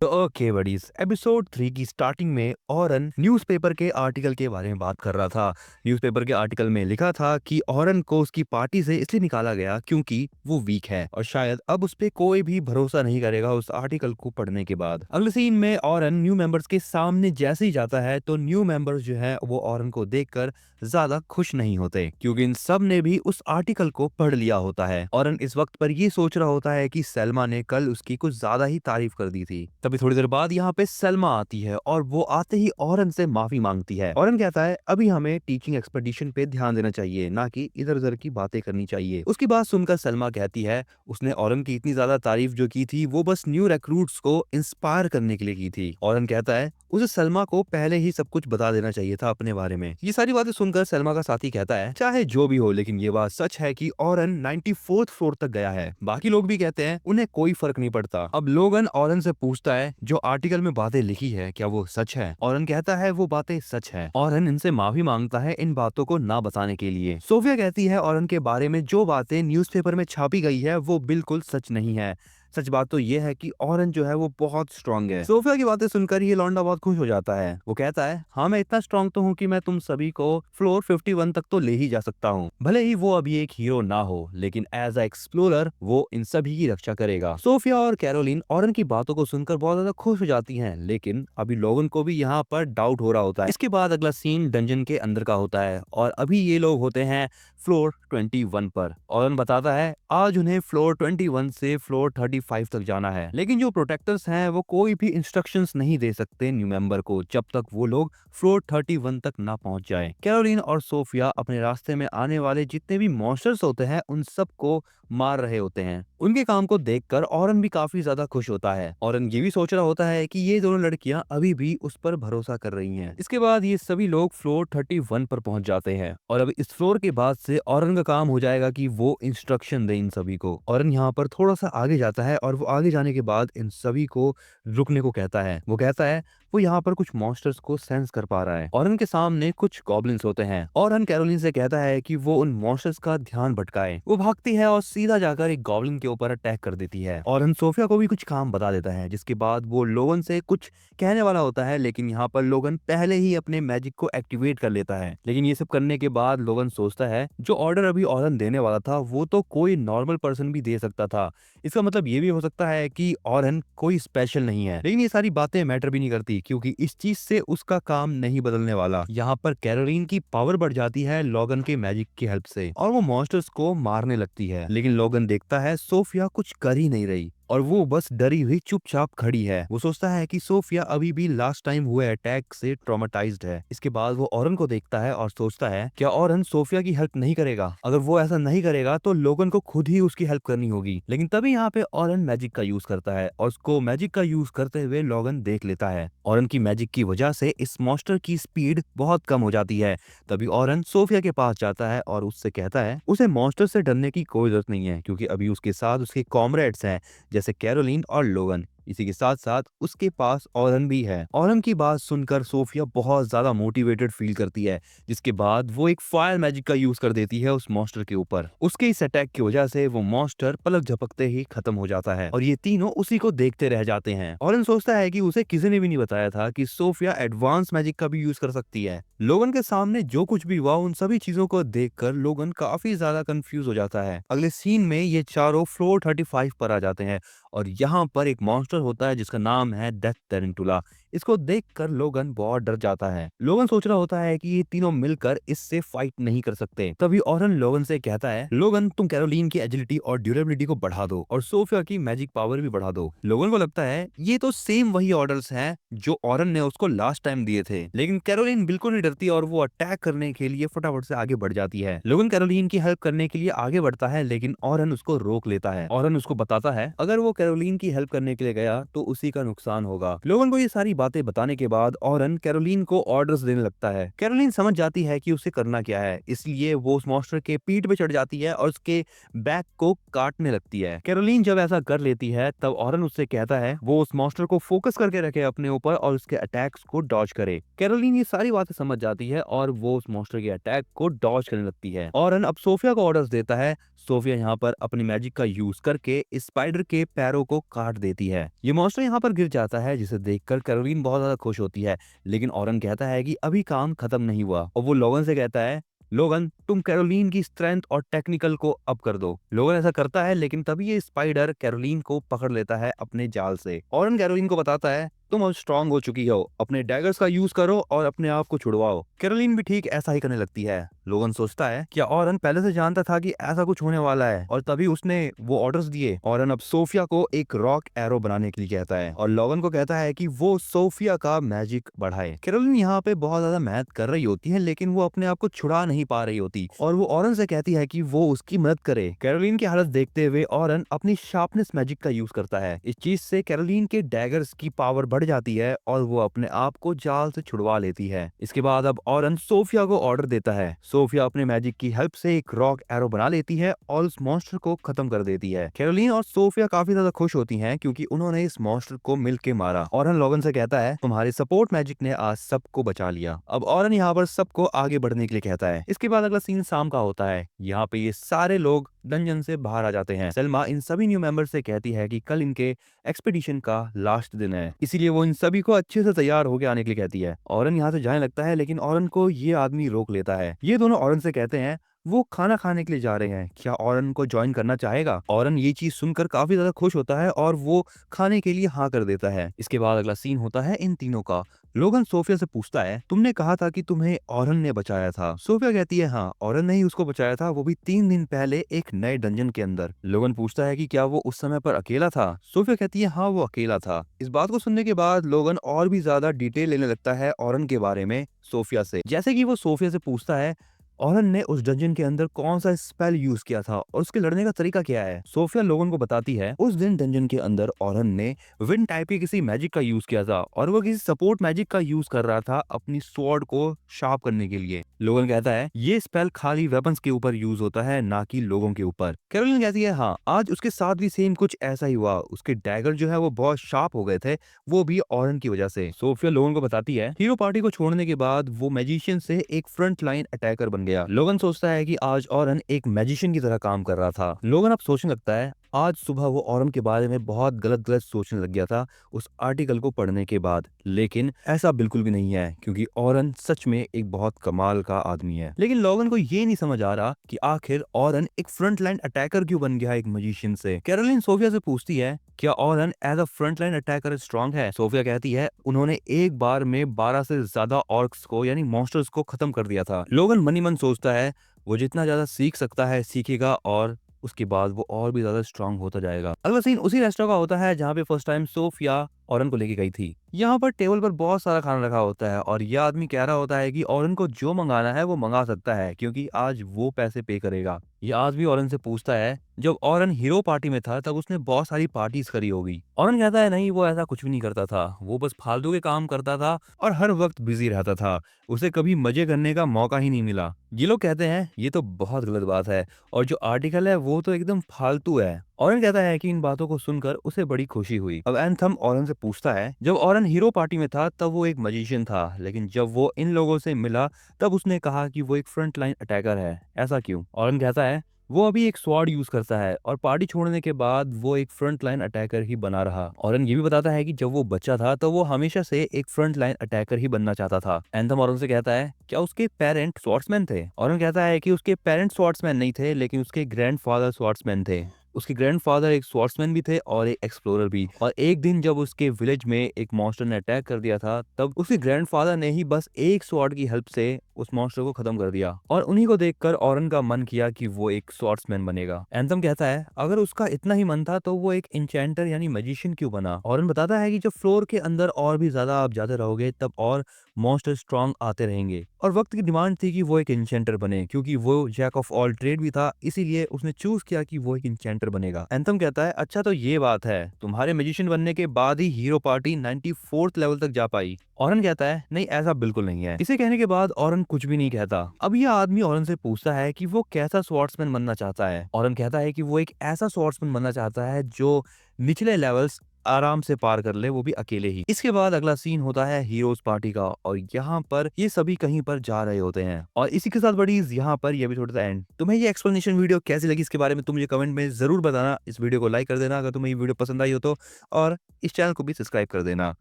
तो okay buddies, episode 3 की starting में ऑरन न्यूज़पेपर के आर्टिकल के बारे में बात कर रहा था। न्यूज़पेपर के आर्टिकल में लिखा था कि ऑरन को उसकी पार्टी से इसलिए निकाला गया क्योंकि वो वीक है और शायद अब उस पे कोई भी भरोसा नहीं करेगा उस आर्टिकल को पढ़ने के बाद। अगले सीन में ऑरन न्यू मेंबर्स के सामने जैसे ही जाता है तो न्यू मेंबर्स जो है वो ऑरन को देखकर ज्यादा खुश नहीं होते क्योंकि इन सब ने भी उस आर्टिकल को पढ़ लिया होता है। ऑरन इस वक्त पर ये सोच रहा होता है कि सलमा ने कल उसकी कुछ ज्यादा ही तारीफ कर दी थी। तभी थोड़ी देर बाद यहाँ पे सलमा आती है और वो आते ही ऑरन से माफी मांगती है। ऑरन कहता है अभी हमें टीचिंग एक्सपेडिशन पे ध्यान देना चाहिए, ना कि इधर उधर की बातें करनी चाहिए। उसकी बात सुनकर सलमा कहती है उसने ऑरन की इतनी ज्यादा तारीफ जो की थी वो बस न्यू रिक्रूट्स को इंस्पायर करने के लिए की थी। ऑरन कहता है उसे सलमा को पहले ही सब कुछ बता देना चाहिए था अपने बारे में। ये सारी बातें सुनकर सलमा का साथी कहता है चाहे जो भी हो लेकिन ये बात सच है कि ऑरन 94th फ्लोर तक गया है। बाकी लोग भी कहते हैं उन्हें कोई फर्क नहीं पड़ता। अब लोगन ऑरन से पूछता है जो आर्टिकल में बातें लिखी है क्या वो सच है। ऑरन कहता है वो बातें सच है। ऑरन इनसे माफी मांगता है इन बातों को ना बताने के लिए। सोफिया कहती है ऑरन के बारे में जो बातें न्यूज़पेपर में छापी गई है वो बिल्कुल सच नहीं है। सच बात तो ये है कि ऑरन जो है वो बहुत स्ट्रांग है। सोफिया की बातें सुनकर ये लौंडा बहुत खुश हो जाता है। वो कहता है हाँ मैं इतना स्ट्रांग तो हूँ कि मैं तुम सभी को फ्लोर 51 तक तो ले ही जा सकता हूँ। भले ही वो अभी एक हीरो ना हो लेकिन एज अ एक्सप्लोरर वो इन सभी की रक्षा करेगा। सोफिया और कैरोलिन ऑरन की बातों को सुनकर बहुत ज्यादा खुश हो जाती हैं, लेकिन अभी लोगन को भी यहाँ पर डाउट हो रहा होता है। इसके बाद अगला सीन डंजन के अंदर का होता है और अभी ये लोग होते हैं फ्लोर 21 पर। ऑरन बताता है आज उन्हें फ्लोर 21 से फ्लोर 35 तक जाना है, लेकिन जो प्रोटेक्टर्स हैं वो कोई भी इंस्ट्रक्शंस नहीं दे सकते न्यू मेंबर को जब तक वो लोग फ्लोर 31 तक ना पहुंच जाए। कैरोलिन और सोफिया अपने रास्ते में आने वाले जितने भी मॉन्स्टर्स होते हैं उन सबको मार रहे होते हैं। उनके काम को देखकर ऑरन भी काफी ज्यादा खुश होता है। ऑरन ये भी सोच रहा होता है कि ये दोनों लड़कियां अभी भी उस पर भरोसा कर रही हैं। इसके बाद ये सभी लोग फ्लोर 31 पर पहुंच जाते हैं और अब इस फ्लोर के बाद से ऑरन का काम हो जाएगा कि वो इंस्ट्रक्शन दे इन सभी को। ऑरन यहाँ पर थोड़ा सा आगे जाता है और वो आगे जाने के बाद इन सभी को रुकने को कहता है। वो कहता है वो यहाँ पर कुछ मॉन्स्टर्स को सेंस कर पा रहा है। ऑरन के सामने कुछ गॉब्लिन्स होते हैं। ऑरन कैरोलिन से कहता है कि वो उन मॉन्स्टर्स का ध्यान भटकाए। वो भागती है और सीधा जाकर एक गॉब्लिन के ऊपर अटैक कर देती है। ऑरन सोफिया को भी कुछ काम बता देता है जिसके बाद वो लोगन से कुछ कहने वाला होता है, लेकिन यहाँ पर लोगन पहले ही अपने मैजिक को एक्टिवेट कर लेता है। लेकिन ये सब करने के बाद लोगन सोचता है जो ऑर्डर अभी ऑरन देने वाला था वो तो कोई नॉर्मल पर्सन भी दे सकता था। इसका मतलब ये भी हो सकता है कि ऑरन कोई स्पेशल नहीं है। लेकिन ये सारी बातें मैटर भी नहीं करती क्योंकि इस चीज से उसका काम नहीं बदलने वाला। यहाँ पर कैरोलिन की पावर बढ़ जाती है लोगन के मैजिक की हेल्प से और वो मॉन्स्टर्स को मारने लगती है। लेकिन लोगन देखता है सोफिया कुछ कर ही नहीं रही और वो बस डरी हुई चुपचाप खड़ी है। वो सोचता है कि सोफिया अभी भी लास्ट टाइम हुए अटैक से ट्रॉमेटाइज्ड है। इसके बाद वो ऑरन को देखता है और सोचता है क्या ऑरन सोफिया की हेल्प नहीं करेगा। अगर वो ऐसा नहीं करेगा तो लोगन को खुद ही उसकी हेल्प करनी होगी। लेकिन तभी यहाँ पे ऑरन मैजिक का यूज करता है और उसको मैजिक का यूज करते हुए लोगन देख लेता है। ऑरन की मैजिक की वजह से इस मॉन्स्टर की स्पीड बहुत कम हो जाती है। तभी ऑरन सोफिया के पास जाता है और उससे कहता है उसे मॉन्स्टर से डरने की कोई जरूरत नहीं है क्योंकि अभी उसके साथ उसके कॉमरेड्स हैं जैसे कैरोलिन और लोगन। इसी के साथ साथ उसके पास ऑरन भी है। ऑरन की बात सुनकर सोफिया बहुत ज्यादा मोटिवेटेड फील करती है, जिसके बाद वो एक फायर मैजिक का यूज कर देती है उस मॉन्स्टर के ऊपर। उसके इस अटैक की वजह से वो मॉन्स्टर पलक झपकते ही खत्म हो जाता है और ये तीनों उसी को देखते रह जाते हैं। ऑरन सोचता है कि उसे किसी ने भी नहीं बताया था कि सोफिया एडवांस मैजिक का भी यूज कर सकती है। लोगन के सामने जो कुछ भी हुआ उन सभी चीजों को देखकर लोगन काफी ज्यादा कंफ्यूज हो जाता है। अगले सीन में ये चारों फ्लोर 35 पर आ जाते हैं और यहाँ पर एक मॉन्स्टर होता है जिसका नाम है डेथ टेरेंटुला। इसको देखकर लोगन बहुत डर जाता है। लोगन सोच रहा होता है कि ये तीनों मिलकर इससे फाइट नहीं कर सकते। तभी ऑरन लोगन से कहता है लोगन तुम कैरोलिन की एजिलिटी और ड्यूरेबिलिटी को बढ़ा दो और सोफिया की मैजिक पावर भी बढ़ा दो। लोगन को लगता है ये तो सेम वही ऑर्डर्स हैं जो ऑरन ने उसको लास्ट टाइम दिए थे। लेकिन कैरोलिन बिल्कुल नहीं डरती और वो अटैक करने के लिए फटाफट से आगे बढ़ जाती है। लोगन कैरोलिन की हेल्प करने के लिए आगे बढ़ता है लेकिन ऑरन उसको रोक लेता है। ऑरन उसको बताता है अगर वो कैरोलिन की हेल्प करने के लिए गया तो उसी का नुकसान होगा। लोगन को ये सारी बातें बताने के बाद ऑरन कैरोलिन को ऑर्डर्स देने लगता है। कैरोलिन समझ जाती है कि उसे करना क्या है, इसलिए वो उस मॉन्स्टर के पीठ पे चढ़ जाती है और उसके बैक को काटने लगती है। कैरोलिन जब ऐसा कर लेती है तब ऑरन उससे कहता है वो उस मॉन्स्टर को फोकस करके रखे अपने ऊपर और उसके अटैक्स को डॉज करे। कैरोलिन ये सारी बातें समझ जाती है और वो उस मॉन्स्टर के अटैक को डॉज करने लगती है। ऑरन अब सोफिया को ऑर्डर्स देता है। सोफिया यहाँ पर अपनी मैजिक का यूज करके स्पाइडर के पैर एरो को काट देती है। ये मॉन्स्टर यहाँ पर गिर जाता है, जिसे देखकर कैरोलिन बहुत ज्यादा खुश होती है, लेकिन ऑरन कहता है कि अभी काम खत्म नहीं हुआ और वो लोगन से कहता है, लोगन तुम कैरोलिन की स्ट्रेंथ और टेक्निकल को अप कर दो। लोगन ऐसा करता है, लेकिन तभी ये स्पाइडर कैरोलिन को पकड़ लेता है अपने जाल से। ऑरन कैरोलिन को बताता है, तुम अब स्ट्रांग हो चुकी हो, अपने डैगर्स का यूज करो और अपने आप को छुड़वाओ। कैरोलिन भी ठीक ऐसा ही करने लगती है। लोगन सोचता है, क्या ऑरन पहले से जानता था कि ऐसा कुछ होने वाला है और तभी उसने वो ऑर्डर्स दिए। ऑरन अब सोफिया को एक रॉक एरो बनाने के लिए कहता है और लोगन को कहता है कि वो सोफिया का मैजिक बढ़ाए। कैरोलिन यहाँ पे बहुत ज्यादा मेहनत कर रही होती है, लेकिन वो अपने आप को छुड़ा नहीं पा रही होती और वो ऑरन से कहती है कि वो उसकी मदद करे। कैरोलिन की हालत देखते हुए ऑरन अपनी शार्पनेस मैजिक का यूज करता है। इस चीज से कैरोलिन के डैगर्स की पावर बढ़ जाती है और वो अपने आप को जाल से छुड़वा लेती है। इसके बाद अब ऑरन सोफिया को ऑर्डर देता है। सोफिया अपने मैजिक की हेल्प से एक रॉक एरो बना लेती है और उस मॉन्स्टर को खत्म कर देती है। कैरोलिन और सोफिया काफी ज्यादा खुश होती हैं क्योंकि उन्होंने इस मॉन्स्टर को मिलके मारा। ऑरन लोगन से कहता है, तुम्हारे सपोर्ट मैजिक ने आज सबको बचा लिया। अब ऑरन यहाँ पर सबको आगे बढ़ने के लिए कहता है। इसके बाद अगला सीन शाम का होता है। यहाँ पे ये सारे लोग डंजन से बाहर आ जाते हैं। सलमा इन सभी न्यू मेंबर से कहती है कि कल इनके एक्सपीडिशन का लास्ट दिन है, इसीलिए वो इन सभी को अच्छे से तैयार होकर आने के लिए कहती है। ऑरन यहाँ से जाने लगता है, लेकिन ऑरन को ये आदमी रोक लेता है। ये दोनों ऑरन से कहते हैं वो खाना खाने के लिए जा रहे हैं, क्या ऑरन को ज्वाइन करना चाहेगा। ऑरन ये चीज सुनकर काफी ज्यादा खुश होता है और वो खाने के लिए हाँ कर देता है। इसके बाद अगला सीन होता है इन तीनों का। लोगन सोफिया से पूछता है, तुमने कहा था कि तुम्हें ऑरन ने बचाया था। सोफिया कहती है, हाँ, ऑरन ने ही उसको बचाया था, वो भी 3 दिन पहले एक नए डंजन के अंदर। लोगन पूछता है कि क्या वो उस समय पर अकेला था। सोफिया कहती है, हाँ, वो अकेला था। इस बात को सुनने के बाद लोगन और भी ज्यादा डिटेल लेने लगता है ऑरन के बारे में सोफिया से। जैसे कि वो सोफिया से पूछता है, ऑरन ने उस डंजन के अंदर कौन सा स्पेल यूज किया था और उसके लड़ने का तरीका क्या है। सोफिया लोगन को बताती है, उस दिन डंजन के अंदर ऑरन ने विंड टाइप के किसी मैजिक का यूज किया था और वो किसी सपोर्ट मैजिक का यूज कर रहा था अपनी स्वॉर्ड को शार्प करने के लिए। लोगन कहता है, ये स्पेल खाली वेपन्स के ऊपर यूज होता है, ना कि लोगों के ऊपर। कैरोलिन कहती है, हाँ, आज उसके साथ भी सेम कुछ ऐसा ही हुआ। उसके डैगर जो है वो बहुत शार्प हो गए थे, वो भी ऑरन की वजह से। सोफिया लोगन को बताती है, हीरो पार्टी को छोड़ने के बाद वो मैजिशियन से एक फ्रंट लाइन अटैकर बन गया। लोगन सोचता है कि आज ऑरन एक मैजिशियन की तरह काम कर रहा था। लोगन अब सोचने लगता है, आज सुबह वो ऑरन के बारे में बहुत गलत गलत सोचने लग गया था उस आर्टिकल को पढ़ने के बाद, लेकिन ऐसा बिल्कुल भी नहीं है क्योंकि ऑरन सच में एक बहुत कमाल का आदमी है। लेकिन लोगन को ये नहीं समझ आ रहा कि आखिर ऑरन एक फ्रंट लाइन अटैकर क्यों बन गया एक मैजिशियन से। कैरोलिन सोफिया से पूछती है, क्या Aaron as a front line attacker strong है। सोफिया कहती है, उन्होंने एक बार में 12 से ज्यादा ऑर्क्स को यानी मॉन्स्टर्स को खत्म कर दिया था। लोगन मनी मन सोचता है, वो जितना ज्यादा सीख सकता है सीखेगा और उसके बाद वो और भी ज्यादा स्ट्रांग होता जाएगा। अगला सीन उसी रेस्टोरेंट का होता है जहाँ पे फर्स्ट टाइम सोफिया ऑरन को लेके गई थी। यहाँ पर टेबल पर बहुत सारा खाना रखा होता है और यह आदमी कह रहा होता है कि ऑरन को जो मंगाना है वो मंगा सकता है क्योंकि आज वो पैसे पे करेगा। ये आदमी ऑरन से पूछता है, जब ऑरन हीरो पार्टी में था तब उसने बहुत सारी पार्टीज करी होगी। ऑरन कहता है, नहीं, वो ऐसा कुछ भी नहीं करता था, वो बस फालतू के काम करता था और हर वक्त बिजी रहता था, उसे कभी मजे करने का मौका ही नहीं मिला। ये लोग कहते हैं ये तो बहुत गलत बात है और जो आर्टिकल है वो तो एकदम फालतू है। ऑरन कहता है कि इन बातों को सुनकर उसे बड़ी खुशी हुई। अब एंथम ऑरन से पूछता है, जब ऑरन हीरो पार्टी में था तब वो एक मैजिशियन था, लेकिन जब वो इन लोगों से मिला तब उसने कहा कि वो एक फ्रंट लाइन अटैकर है, ऐसा क्यों। ऑरन कहता है, वो अभी एक स्वॉर्ड यूज करता है और पार्टी छोड़ने के बाद वो एक फ्रंट लाइन अटैकर ही बना रहा। ऑरन ये भी बताता है कि जब वो बच्चा था तो वो हमेशा से एक फ्रंट लाइन अटैकर ही बनना चाहता था। एंथम ऑरन से कहता है, क्या उसके पेरेंट स्वॉर्ड्समैन थे। ऑरन कहता है कि उसके पेरेंट्स स्वॉर्ड्समैन नहीं थे, लेकिन उसके ग्रैंडफादर स्वॉर्ड्समैन थे। उसके ग्रैंडफादर एक स्वॉर्ड्समैन भी थे और एक एक्सप्लोरर भी। और एक दिन जब उसके विलेज में एक मॉन्स्टर ने अटैक कर दिया था तब उसके ग्रैंडफादर ने ही बस एक स्वॉर्ड की हेल्प से उस मॉन्स्टर को खत्म कर दिया और उन्हीं को देखकर ऑरन का मन किया कि वो एक स्वॉर्ड्समैन बनेगा। एंथम कहता है, अगर उसका इतना ही मन था तो वो एक इंचेंटर यानी मैजिशियन क्यों बना। ऑरन बताता है कि जब फ्लोर के अंदर और भी ज्यादा आप जाते रहोगे तब और मॉन्स्टर स्ट्रॉन्ग आते रहेंगे और वक्त की डिमांड थी कि वो एक इंचेंटर बने क्योंकि वो जैक ऑफ ऑल ट्रेड भी था, इसीलिए उसने चूज किया कि वो एक इंचेंटर बनेगा। एंथम कहता है, अच्छा तो ये बात है, तुम्हारे मैजिशियन बनने के बाद ही हीरो पार्टी 94th लेवल तक जा पाई। ऑरन कहता है, नहीं, ऐसा बिल्कुल नहीं है। इसे कहने के बाद ऑरन कुछ भी नहीं कहता। अब यह आदमी ऑरन से पूछता है कि वो कैसा स्वॉर्ड्समैन बनना चाहता है। ऑरन कहता है कि वो एक ऐसा स्वॉर्ड्समैन बनना चाहता है जो निचले लेवल्स आराम से पार कर ले, वो भी अकेले ही। इसके बाद अगला सीन होता है हीरोज पार्टी का और यहाँ पर ये सभी कहीं पर जा रहे होते हैं और इसी के साथ बडीज यहाँ पर ये एपिसोड का एंड। तुम्हें ये एक्सप्लेनेशन वीडियो कैसी लगी इसके बारे में तुम मुझे कमेंट में जरूर बताना। इस वीडियो को लाइक कर देना अगर तुम्हें ये वीडियो पसंद आई हो तो, और इस चैनल को भी सब्सक्राइब कर देना।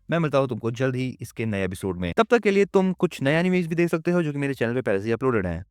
मैं मिलता हूँ तुमको जल्द ही इसके नए एपिसोड में। तब तक के लिए तुम कुछ नया एनिमेज भी देख सकते हो जो कि मेरे चैनल पे पहले से ही अपलोडेड है।